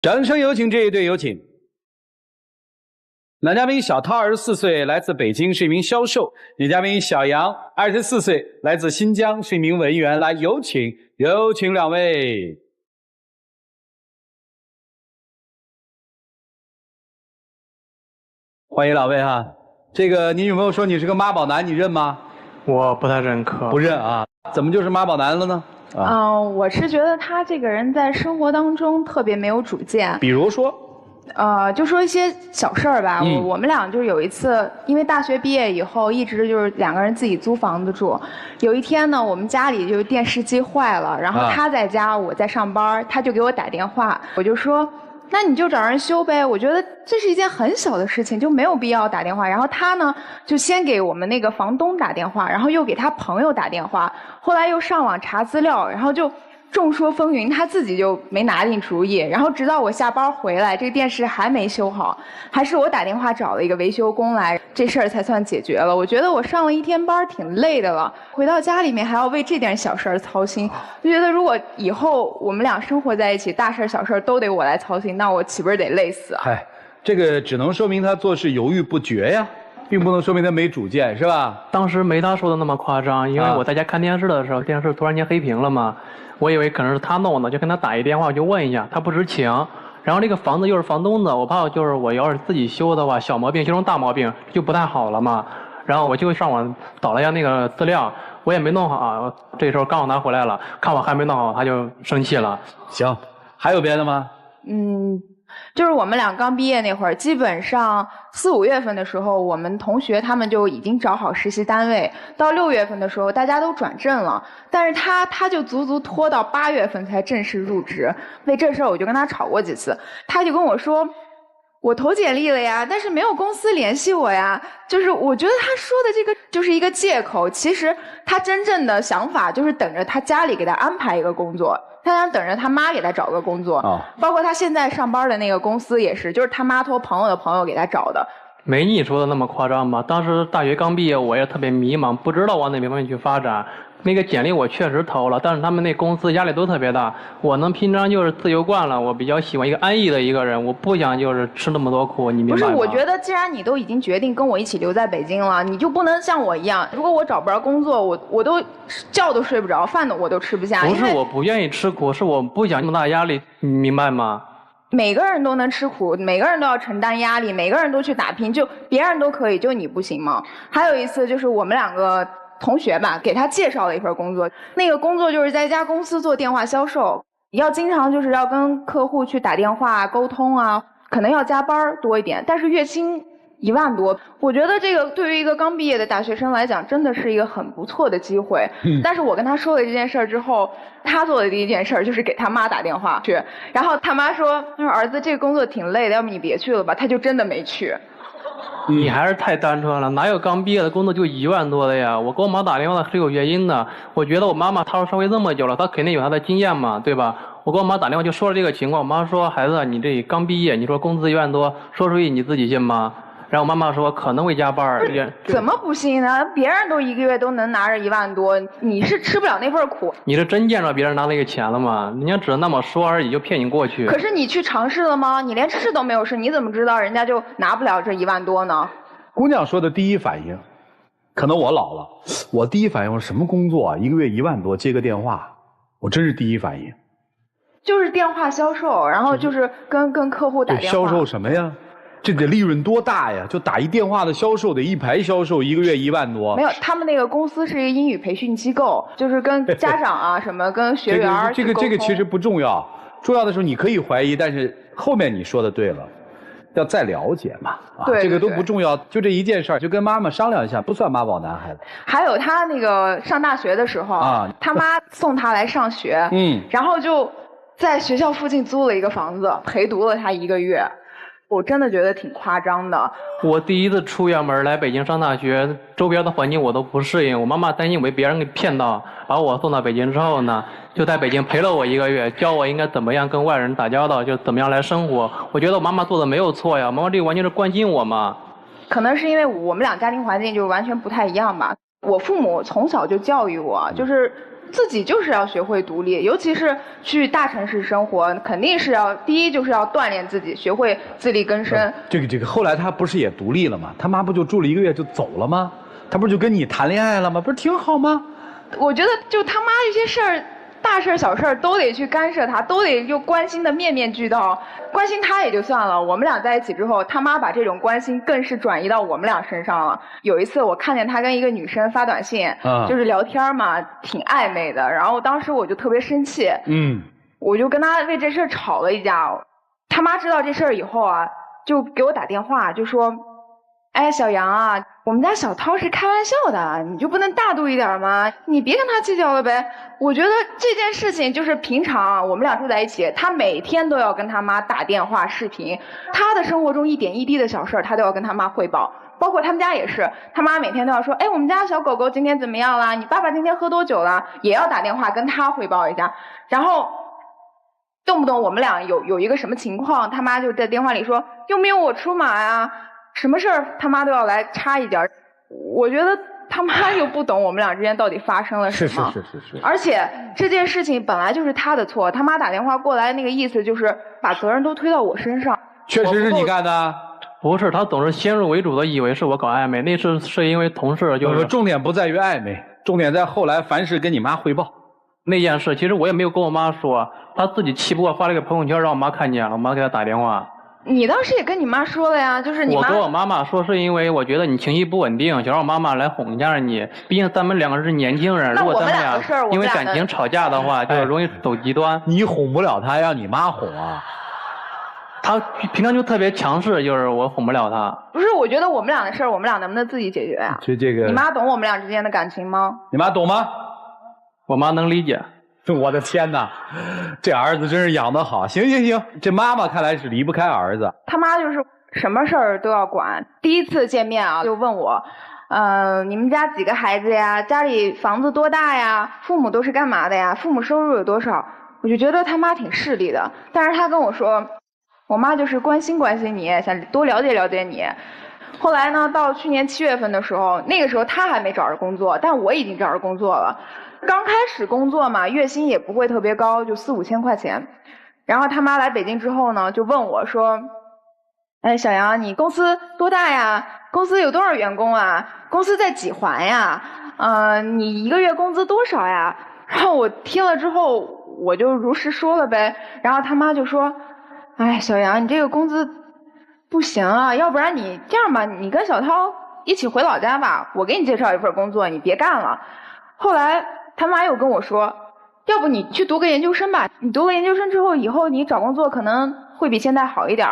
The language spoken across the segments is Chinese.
掌声有请这一对，有请。男嘉宾小涛24岁，来自北京，是一名销售；女嘉宾小杨24岁，来自新疆，是一名文员。来，有请两位。欢迎两位哈。这个你女朋友说你是个妈宝男，你认吗？我不太认可。不认啊？怎么就是妈宝男了呢？我是觉得他这个人在生活当中特别没有主见。比如说？就说一些小事儿吧。我们俩就是有一次，因为大学毕业以后，一直就是两个人自己租房子住。有一天呢，我们家里就电视机坏了，然后他在家，我在上班，他就给我打电话，我就说，那你就找人修呗。我觉得这是一件很小的事情，就没有必要打电话。然后他呢，就先给我们那个房东打电话，然后又给他朋友打电话，后来又上网查资料，然后就众说纷纭，他自己就没拿定主意。然后直到我下班回来，这个电视还没修好，还是我打电话找了一个维修工来，这事儿才算解决了。我觉得我上了一天班挺累的了，回到家里面还要为这点小事儿操心，就觉得如果以后我们俩生活在一起，大事小事都得我来操心，那我岂不是得累死啊？嗨，这个只能说明他做事犹豫不决呀，并不能说明他没主见，是吧？当时没他说的那么夸张，因为我在家看电视的时候，电视突然间黑屏了嘛，我以为可能是他弄的，就跟他打一电话，就问一下，他不知情。然后这个房子又是房东的，我怕就是我要是自己修的话，小毛病修成大毛病就不太好了嘛。然后我就上网导了一下那个资料，我也没弄好。这时候刚好他回来了，看我还没弄好，他就生气了。行，还有别的吗？就是我们俩刚毕业那会儿，基本上4、5月份的时候，我们同学他们就已经找好实习单位，到6月份的时候大家都转正了，但是他就足足拖到8月份才正式入职。为这事儿我就跟他吵过几次，他就跟我说，我投简历了呀，但是没有公司联系我呀。就是我觉得他说的这个就是一个借口，其实他真正的想法就是等着他家里给他安排一个工作，他想等着他妈给他找个工作。包括他现在上班的那个公司也是，就是他妈托朋友的朋友给他找的。没你说的那么夸张吧？当时大学刚毕业，我也特别迷茫，不知道往哪方面去发展。那个简历我确实投了，但是他们那公司压力都特别大。我呢，平常就是自由惯了，我比较喜欢一个安逸的一个人，我不想就是吃那么多苦，你明白吗？不是，我觉得既然你都已经决定跟我一起留在北京了，你就不能像我一样，如果我找不着工作，我都觉都睡不着，饭我都吃不下。不是我不愿意吃苦，是我不想那么大压力，你明白吗？每个人都能吃苦，每个人都要承担压力，每个人都去打拼，就别人都可以，就你不行吗？还有一次就是我们两个同学吧，给他介绍了一份工作，那个工作就是在一家公司做电话销售，要经常就是要跟客户去打电话沟通啊，可能要加班多一点，但是月薪1万多，我觉得这个对于一个刚毕业的大学生来讲，真的是一个很不错的机会。但是我跟他说了这件事儿之后，他做的第一件事就是给他妈打电话去，然后他妈说儿子这个工作挺累的，要不你别去了吧，他就真的没去。你还是太单纯了，哪有刚毕业的工作就1万多的呀？我给我妈打电话是有原因的，我觉得我妈妈踏入社会这么久了，她肯定有她的经验嘛，对吧？我给我妈打电话就说了这个情况，我妈说孩子你这刚毕业，你说工资1万多，说出去你自己信吗？然后我妈妈说可能会加班。怎么不信呢？别人都1个月都能拿着1万多，你是吃不了那份苦。你是真见着别人拿那个钱了吗？人家只是那么说而已，就骗你过去。可是你去尝试了吗？你连试都没有试，你怎么知道人家就拿不了这1万多呢？姑娘说的第一反应，可能我老了，我第一反应是什么工作啊？1个月1万多，接个电话，我真是第一反应。就是电话销售，然后就是跟客户打电话。销售什么呀？这得利润多大呀？就打一电话的销售，得一排销售，1个月1万多。没有，他们那个公司是一个英语培训机构，就是跟家长啊什么，跟学员这个其实不重要，重要的是你可以怀疑，但是后面你说的对了，要再了解嘛。对，这个都不重要，就这一件事儿，就跟妈妈商量一下，不算妈宝男孩子。还有他那个上大学的时候他妈送他来上学，然后就在学校附近租了一个房子，陪读了他1个月。我真的觉得挺夸张的。我第一次出远门来北京上大学，周边的环境我都不适应，我妈妈担心我被别人给骗到，把我送到北京之后呢，就在北京陪了我1个月，教我应该怎么样跟外人打交道，就怎么样来生活。我觉得我妈妈做的没有错呀，妈妈这个完全是关心我嘛。可能是因为我们俩家庭环境就完全不太一样吧。我父母从小就教育我，就是自己就是要学会独立，尤其是去大城市生活，肯定是要第一就是要锻炼自己，学会自力更生。这个，后来他不是也独立了吗？他妈不就住了1个月就走了吗？他不是就跟你谈恋爱了吗？不是挺好吗？我觉得就他妈这些事儿。大事小事都得去干涉他，都得就关心的面面俱到。关心他也就算了，我们俩在一起之后，他妈把这种关心更是转移到我们俩身上了。有一次我看见他跟一个女生发短信，就是聊天嘛，挺暧昧的。然后当时我就特别生气，我就跟他为这事儿吵了一架。他妈知道这事儿以后啊，就给我打电话，就说：“哎，小杨啊，我们家小涛是开玩笑的，你就不能大度一点吗？你别跟他计较了呗。”我觉得这件事情就是平常我们俩住在一起，他每天都要跟他妈打电话视频，他的生活中一点一滴的小事他都要跟他妈汇报，包括他们家也是，他妈每天都要说：“哎，我们家小狗狗今天怎么样啦？你爸爸今天喝多久了？”也要打电话跟他汇报一下。然后动不动我们俩有一个什么情况，他妈就在电话里说：“又没有我出马呀。”什么事儿他妈都要来插一脚，我觉得他妈又不懂我们俩之间到底发生了什么。是。而且这件事情本来就是他的错，他妈打电话过来那个意思就是把责任都推到我身上。确实是你干的。不是，他总是先入为主的以为是我搞暧昧，那次是因为同事就是。重点不在于暧昧，重点在后来凡事跟你妈汇报。那件事其实我也没有跟我妈说，他自己气不过发了个朋友圈让我妈看见了，我妈给他打电话。你当时也跟你妈说了呀，就是你妈。我跟我妈妈说是因为我觉得你情绪不稳定，想让我妈妈来哄一下你。毕竟咱们两个是年轻人，如果咱们俩因为感情吵架的话，就容易走极端。你哄不了她，让你妈哄啊。她平常就特别强势，就是我哄不了她。不是，我觉得我们俩的事儿，我们俩能不能自己解决呀？就这个。你妈懂我们俩之间的感情吗？你妈懂吗？我妈能理解。我的天哪，这儿子真是养得好。行，这妈妈看来是离不开儿子。他妈就是什么事儿都要管。第一次见面啊，就问我，你们家几个孩子呀？家里房子多大呀？父母都是干嘛的呀？父母收入有多少？我就觉得他妈挺势利的。但是他跟我说，我妈就是关心关心你，想多了解了解你。后来呢，到去年7月份的时候，那个时候他还没找着工作，但我已经找着工作了。刚开始工作嘛，月薪也不会特别高，就4、5千块钱。然后他妈来北京之后呢，就问我说：“哎，小杨，你公司多大呀？公司有多少员工啊？公司在几环呀？你一个月工资多少呀？”然后我听了之后，我就如实说了呗。然后他妈就说：“哎，小杨，你这个工资不行啊，要不然你这样吧，你跟小涛一起回老家吧，我给你介绍一份工作，你别干了。”后来他妈又跟我说，要不你去读个研究生吧，你读了研究生之后，以后你找工作可能会比现在好一点，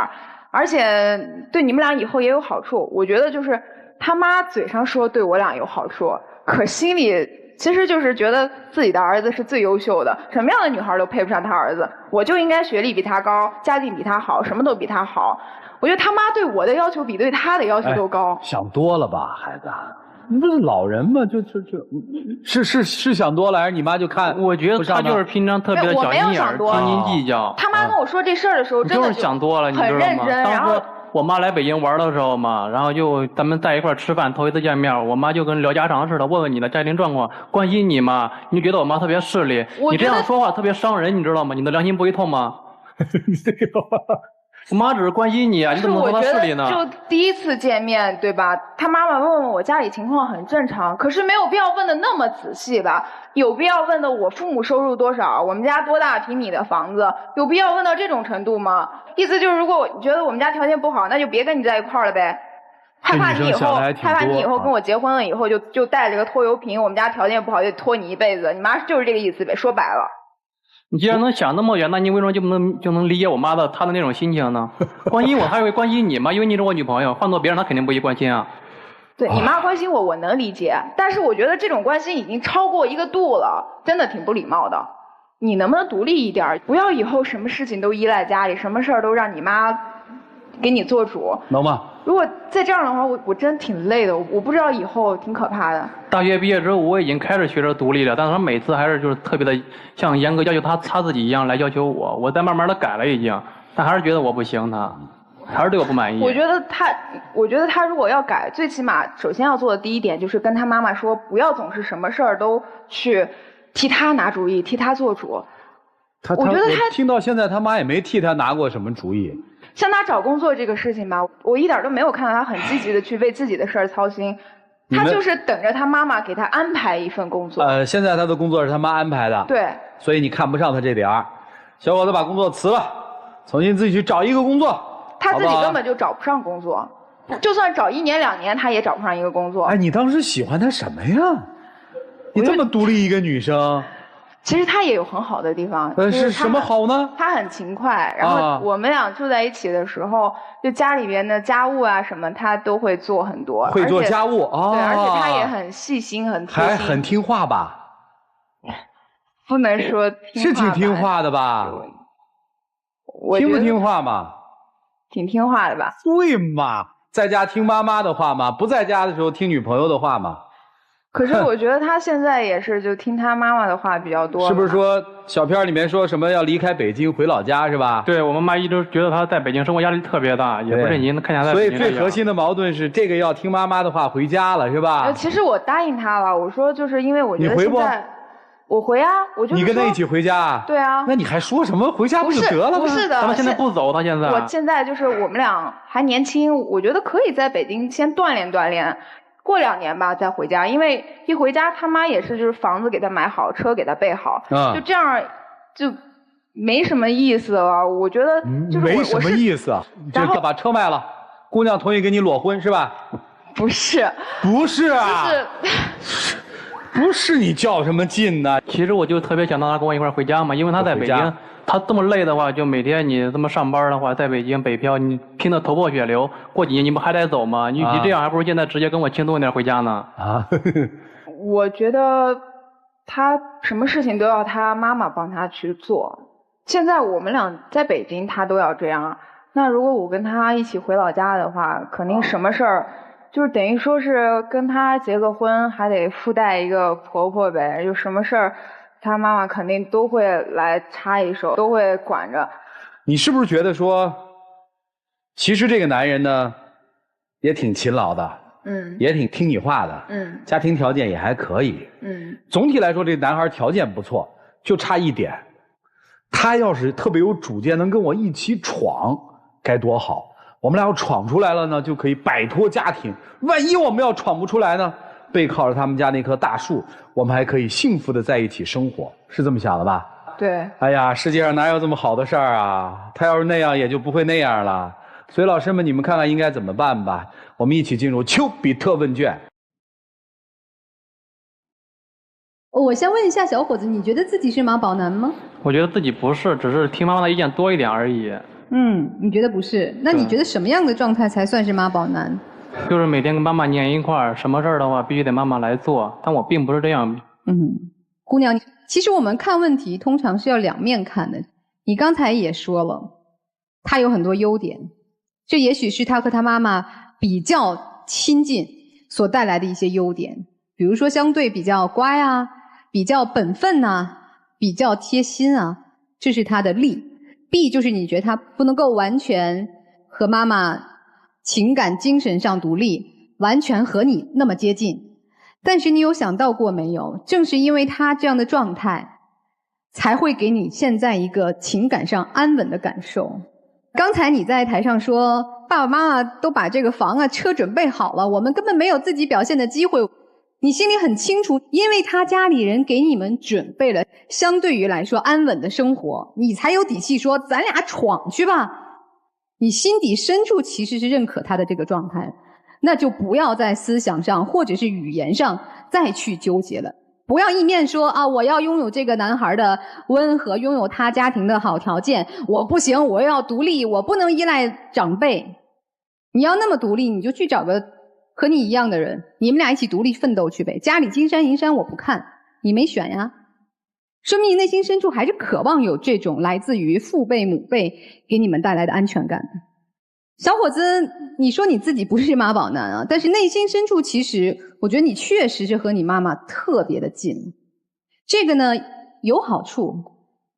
而且对你们俩以后也有好处。我觉得就是他妈嘴上说对我俩有好处，可心里其实就是觉得自己的儿子是最优秀的，什么样的女孩都配不上他儿子，我就应该学历比他高，家境比他好，什么都比他好。我觉得他妈对我的要求比对他的要求都高。想多了吧，孩子。你不是老人吗？是想多了，还是你妈就看？我觉得他就是平常特别的小心眼儿，斤斤计较。他妈跟我说这事儿的时候，真的就是想多了，你知道吗？当时我妈来北京玩的时候嘛，然后就咱们在一块吃饭，头一次见面，我妈就跟聊家常似的，问问你的家庭状况，关心你嘛。你就觉得我妈特别势利，你这样说话特别伤人，你知道吗？你的良心不会痛吗？这个。我妈只是关心你啊，你怎么能说她势利呢？就第一次见面，对吧？他妈妈问问我家里情况很正常，可是没有必要问的那么仔细吧？有必要问的我父母收入多少，我们家多大平米的房子，有必要问到这种程度吗？意思就是，如果我觉得我们家条件不好，那就别跟你在一块儿了呗。害怕你以后跟我结婚了以后就带着个拖油瓶，我们家条件不好就拖你一辈子。你妈就是这个意思呗，说白了。你既然能想那么远，那你为什么就能理解我妈她的那种心情呢？关心我还会关心你吗？因为你是我女朋友，换做别人她肯定不会关心啊。对，你妈关心我能理解，但是我觉得这种关心已经超过一个度了，真的挺不礼貌的。你能不能独立一点，不要以后什么事情都依赖家里，什么事儿都让你妈给你做主，能吗？如果再这样的话，我真挺累的，我不知道以后挺可怕的。大学毕业之后，我已经开始学着独立了，但是他每次还是就是特别的像严格要求他自己一样来要求我，我在慢慢的改了已经，但还是觉得我不行，他还是对我不满意。我觉得他如果要改，最起码首先要做的第一点就是跟他妈妈说，不要总是什么事儿都去替他拿主意，替他做主。我觉得他听到现在他妈也没替他拿过什么主意。像他找工作这个事情吧，我一点都没有看到他很积极的去为自己的事儿操心，他就是等着他妈妈给他安排一份工作。现在他的工作是他妈安排的。对。所以你看不上他这点儿，小伙子把工作辞了，重新自己去找一个工作。他自己根本就找不上工作，就算找1年2年，他也找不上一个工作。哎，你当时喜欢他什么呀？你这么独立一个女生。其实他也有很好的地方。是什么好呢？他很勤快，然后我们俩住在一起的时候，就家里边的家务啊什么，他都会做很多。会做家务啊？对，而且他也很细心，很贴心。还很听话吧？不能说听话吧。是挺听话的吧？听不听话嘛？挺听话的吧？对嘛，在家听妈妈的话嘛，不在家的时候听女朋友的话嘛。可是我觉得他现在也是就听他妈妈的话比较多。是不是说小片里面说什么要离开北京回老家是吧？对，我妈妈一直觉得他在北京生活压力特别大，也不是您看起来在北京。所以最核心的矛盾是这个要听妈妈的话回家了是吧？其实我答应他了，我说就是因为我觉得现在我回啊，我就你跟他一起回家啊？对啊。那你还说什么回家不就得了吗？不是的，他现在不走，他现在。我现在就是我们俩还年轻，我觉得可以在北京先锻炼锻炼。过2年吧再回家，因为一回家他妈也是就是房子给他买好，车给他备好，就这样就没什么意思了。我觉得就是没什么意思，然后把车卖了，姑娘同意跟你裸婚是吧？不是啊，就是不是你较什么劲呢？其实我就特别想让他跟我一块回家嘛，因为他在北京。他这么累的话，就每天你这么上班的话，在北京北漂，你拼得头破血流，过几年你不还得走吗？你这样还不如现在直接跟我轻松一点回家呢。我觉得他什么事情都要他妈妈帮他去做。现在我们俩在北京，他都要这样。那如果我跟他一起回老家的话，肯定什么事儿，就是等于说是跟他结个婚，还得附带一个婆婆呗，就什么事儿。他妈妈肯定都会来插一手，都会管着。你是不是觉得说，其实这个男人呢，也挺勤劳的，也挺听你话的，家庭条件也还可以，总体来说这男孩条件不错，就差一点，他要是特别有主见，能跟我一起闯，该多好！我们俩要闯出来了呢，就可以摆脱家庭。万一我们要闯不出来呢？背靠着他们家那棵大树，我们还可以幸福的在一起生活，是这么想的吧？对。哎呀，世界上哪有这么好的事儿啊？他要是那样，也就不会那样了。所以老师们，你们看看应该怎么办吧？我们一起进入丘比特问卷。我先问一下小伙子，你觉得自己是妈宝男吗？我觉得自己不是，只是听妈妈的意见多一点而已。你觉得不是？那你觉得什么样的状态才算是妈宝男？就是每天跟妈妈黏一块儿，什么事儿的话必须得妈妈来做，但我并不是这样。姑娘，其实我们看问题通常是要两面看的。你刚才也说了，他有很多优点，这也许是他和他妈妈比较亲近所带来的一些优点，比如说相对比较乖啊，比较本分啊，比较贴心啊，这是他的利。弊就是你觉得他不能够完全和妈妈情感精神上独立，完全和你那么接近。但是你有想到过没有，正是因为他这样的状态，才会给你现在一个情感上安稳的感受。刚才你在台上说，爸爸妈妈都把这个房啊车准备好了，我们根本没有自己表现的机会。你心里很清楚，因为他家里人给你们准备了相对于来说安稳的生活，你才有底气说咱俩闯去吧。你心底深处其实是认可他的这个状态，那就不要在思想上或者是语言上再去纠结了。不要一面说啊，我要拥有这个男孩的温和，拥有他家庭的好条件，我不行，我要独立，我不能依赖长辈。你要那么独立，你就去找个和你一样的人，你们俩一起独立奋斗去呗。家里金山银山我不看，你没选呀，说明你内心深处还是渴望有这种来自于父辈母辈给你们带来的安全感。小伙子，你说你自己不是妈宝男啊，但是内心深处其实我觉得你确实是和你妈妈特别的近。这个呢有好处，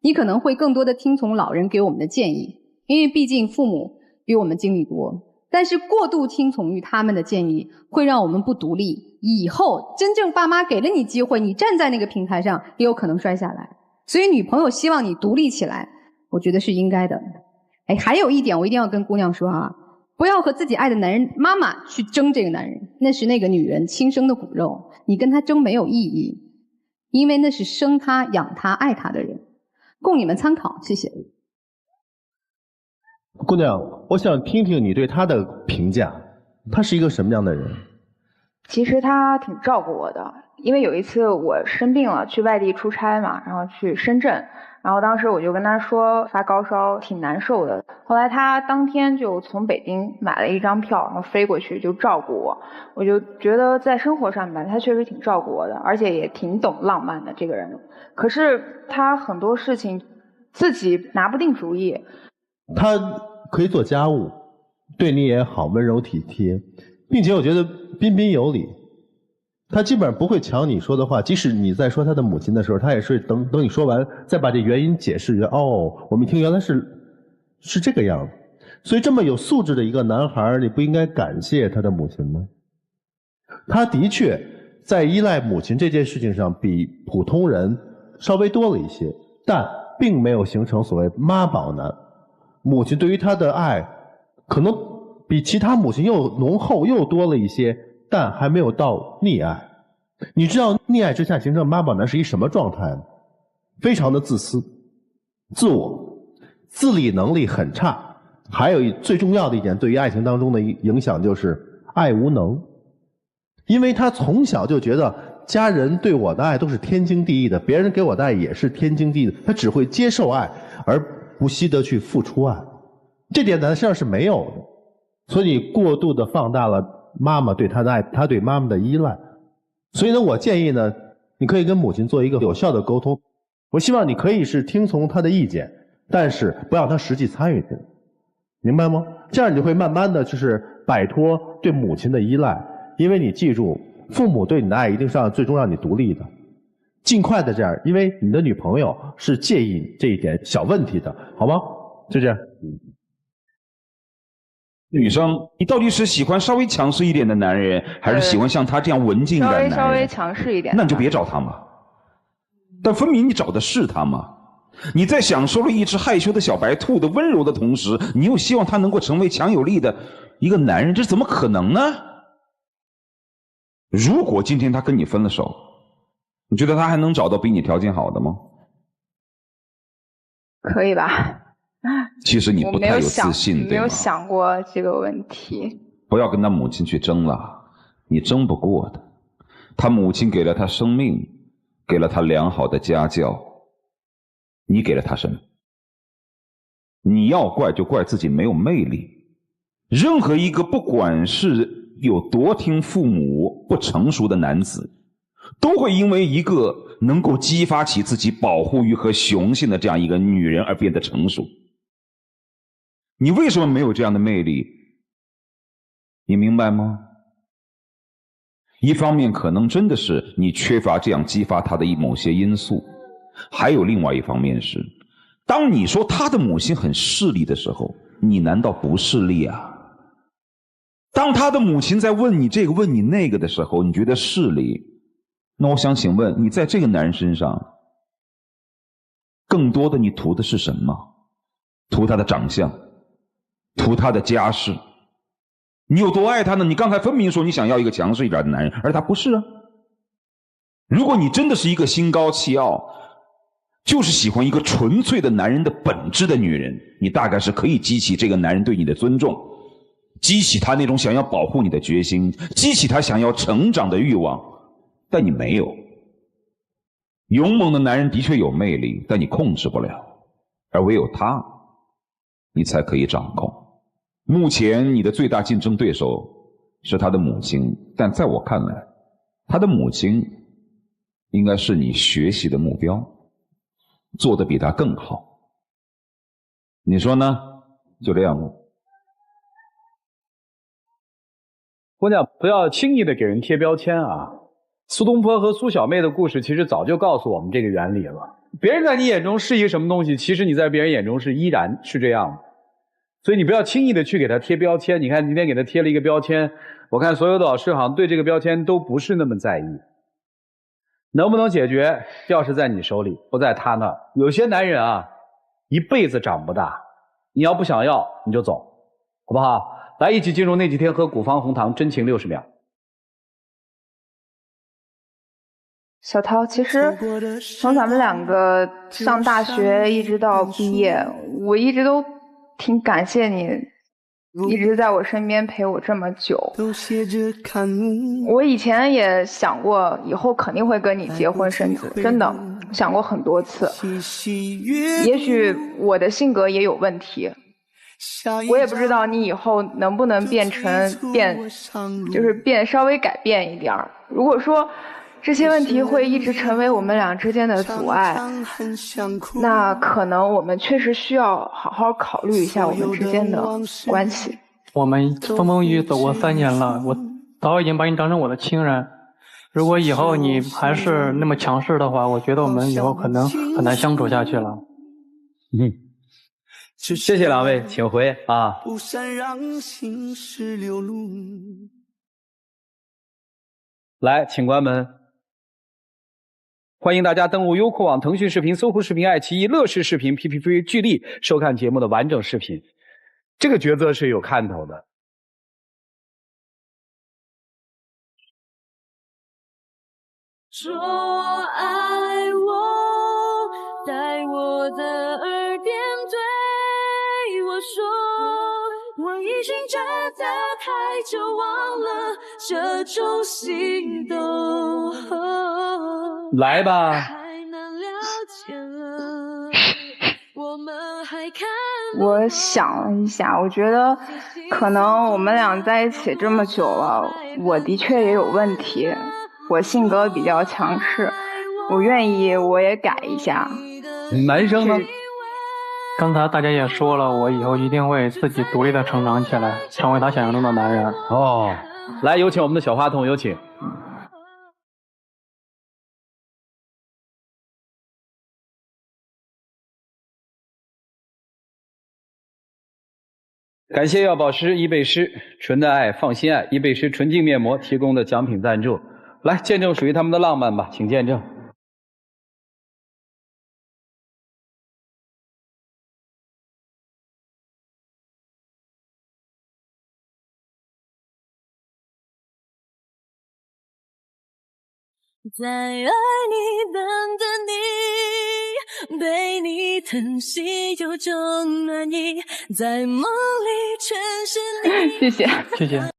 你可能会更多的听从老人给我们的建议，因为毕竟父母比我们经历多。但是过度听从于他们的建议，会让我们不独立。以后真正爸妈给了你机会，你站在那个平台上，也有可能摔下来。所以女朋友希望你独立起来，我觉得是应该的。哎，还有一点我一定要跟姑娘说啊，不要和自己爱的男人妈妈去争这个男人，那是那个女人亲生的骨肉，你跟她争没有意义，因为那是生她、养她、爱她的人，供你们参考。谢谢。姑娘，我想听听你对他的评价，他是一个什么样的人？其实他挺照顾我的，因为有一次我生病了，去外地出差嘛，然后去深圳，然后当时我就跟他说发高烧挺难受的，后来他当天就从北京买了一张票，然后飞过去就照顾我，我就觉得在生活上面他确实挺照顾我的，而且也挺懂浪漫的这个人。可是他很多事情自己拿不定主意。他可以做家务，对你也好，温柔体贴，并且我觉得彬彬有礼。他基本上不会抢你说的话，即使你在说他的母亲的时候，他也是等你说完，再把这原因解释。哦，我们一听原来是这个样子。所以这么有素质的一个男孩，你不应该感谢他的母亲吗？他的确在依赖母亲这件事情上比普通人稍微多了一些，但并没有形成所谓妈宝男。母亲对于他的爱可能比其他母亲又浓厚又多了一些，但还没有到溺爱。你知道溺爱之下形成妈宝男是一什么状态吗？非常的自私、自我、自理能力很差，还有最重要的一点，对于爱情当中的影响就是爱无能。因为他从小就觉得家人对我的爱都是天经地义的，别人给我的爱也是天经地义的，他只会接受爱而不惜得去付出爱，这点男生是没有的。所以你过度的放大了妈妈对他的爱，他对妈妈的依赖。所以呢，我建议呢，你可以跟母亲做一个有效的沟通。我希望你可以是听从他的意见，但是不让他实际参与进来，明白吗？这样你就会慢慢的就是摆脱对母亲的依赖。因为你记住，父母对你的爱一定是最终让你独立的。尽快的这样，因为你的女朋友是介意这一点小问题的，好吗？就这样。女生，你到底是喜欢稍微强势一点的男人，还是喜欢像他这样文静的男人？稍微强势一点。那你就别找他嘛。但分明你找的是他嘛。你在享受了一只害羞的小白兔的温柔的同时，你又希望他能够成为强有力的一个男人，这怎么可能呢？如果今天他跟你分了手，你觉得他还能找到比你条件好的吗？可以吧？其实你不太有自信，对吗？没有想过这个问题。不要跟他母亲去争了，你争不过的。他母亲给了他生命，给了他良好的家教，你给了他什么？你要怪就怪自己没有魅力。任何一个不管是有多听父母不成熟的男子，都会因为一个能够激发起自己保护欲和雄性的这样一个女人而变得成熟。你为什么没有这样的魅力？你明白吗？一方面可能真的是你缺乏这样激发他的某些因素，还有另外一方面是，当你说他的母亲很势利的时候，你难道不势利啊？当他的母亲在问你这个问你那个的时候，你觉得势利，那我想请问你在这个男人身上更多的你图的是什么？图他的长相，图他的家世。你有多爱他呢？你刚才分明说你想要一个强势一点的男人，而他不是啊。如果你真的是一个心高气傲，就是喜欢一个纯粹的男人的本质的女人，你大概是可以激起这个男人对你的尊重，激起他那种想要保护你的决心，激起他想要成长的欲望。但你没有。勇猛的男人的确有魅力，但你控制不了，而唯有他你才可以掌控。目前你的最大竞争对手是他的母亲，但在我看来，他的母亲应该是你学习的目标，做得比他更好。你说呢？就这样吗？姑娘，不要轻易的给人贴标签啊！苏东坡和苏小妹的故事其实早就告诉我们这个原理了。别人在你眼中是一个什么东西，其实你在别人眼中是依然是这样的。所以你不要轻易的去给他贴标签。你看今天给他贴了一个标签，我看所有的老师好像对这个标签都不是那么在意。能不能解决，钥匙在你手里，不在他那儿。有些男人啊，一辈子长不大，你要不想要，你就走，好不好？来，一起进入那几天和古方红糖真情60秒。小涛，其实从咱们2个上大学一直到毕业，我一直都挺感谢你，一直在我身边陪我这么久。我以前也想过以后肯定会跟你结婚生子，真的想过很多次。也许我的性格也有问题，我也不知道你以后能不能变稍微改变一点。如果说这些问题会一直成为我们俩之间的阻碍，那可能我们确实需要好好考虑一下我们之间的关系。我们风风雨雨走过3年了，我早已经把你当成我的亲人。如果以后你还是那么强势的话，我觉得我们以后可能很难相处下去了。谢谢2位，请回啊。来，请关门。欢迎大家登录优酷网、腾讯视频、搜狐视频、爱奇艺、乐视视频、PPV、巨力收看节目的完整视频。这个抉择是有看头的。说爱我，在我的耳边对我说，我已经真的太久忘了这种心动。来吧。我想了一下，我觉得可能我们俩在一起这么久了，我的确也有问题，我性格比较强势，我愿意我也改一下。男生呢？刚才大家也说了，我以后一定会自己独立的成长起来，成为他想象中的男人。哦，来，有请我们的小话筒，有请。感谢药宝诗、伊贝诗纯的爱放心爱、伊贝诗纯净面膜提供的奖品赞助，来见证属于他们的浪漫吧，请见证。在爱你等等你，被你疼惜有种暖意，在梦里全是你。谢谢，谢谢。